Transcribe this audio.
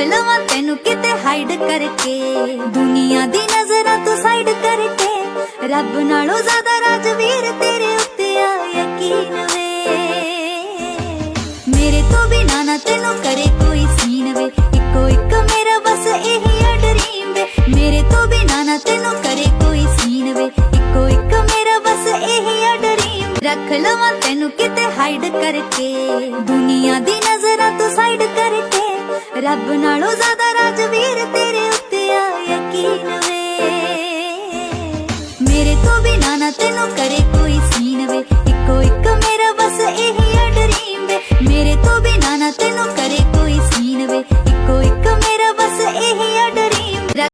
ਲਵਾਂ ਤੈਨੂੰ ਕਿਤੇ ਹਾਈਡ ਕਰਕੇ, ਦੁਨੀਆ ਦੀ ਨਜ਼ਰਾਂ ਤੋਂ ਸਾਈਡ ਕਰਕੇ, ਰੱਬ ਨਾਲੋਂ ਜ਼ਿਆਦਾ ਰਾਜਵੀਰ ਤੇਰੇ ਉੱਤੇ ਆ ਯਕੀਨ ਵੇ। ਮੇਰੇ ਤੋਂ ਬਿਨਾ ਨਾ ਤੈਨੂੰ ਕਰੇ ਕੋਈ ਸੀਨ ਵੇ, ਇੱਕੋ ਇੱਕ ਮੇਰਾ ਬਸ ਇਹੀ ਆ ਡਰੀਮ ਵੇ। ਮੇਰੇ ਤੋਂ ਬਿਨਾ ਨਾ ਤੈਨੂੰ ਕਰੇ ਕੋਈ ਸੀਨ ਵੇ, ਇੱਕੋ ਇੱਕ ਮੇਰਾ ਬਸ ਇਹੀ ਆ ਡਰੀਮ। ਰੱਖ ਲਵਾਂ ਤੈਨੂੰ ਕਿਤੇ ਹਾਈਡ ਕਰਕੇ, ਦੁਨੀਆ ਦੀ ਨਜ਼ਰਾਂ ਤੋਂ ਸਾਈਡ ਕਰਕੇ, ਰੱਬ ਨਾਲੋਂ ਜ਼ਿਆਦਾ ਰਾਜਵੀਰ ਤੇਰੇ ਉੱਤੇ ਆ ਯਕੀਨ ਵੇ। ਮੇਰੇ ਤੋਂ ਬਿਨਾ ਨਾ ਤੈਨੂੰ ਕਰੇ ਕੋਈ ਸੀਨ ਵੇ, ਇੱਕੋ ਇੱਕ ਮੇਰਾ ਬਸ ਇਹੀ ਆ ਡਰੀਮ ਵੇ। ਮੇਰੇ ਤੋਂ ਬਿਨਾ ਨਾ ਤੈਨੂੰ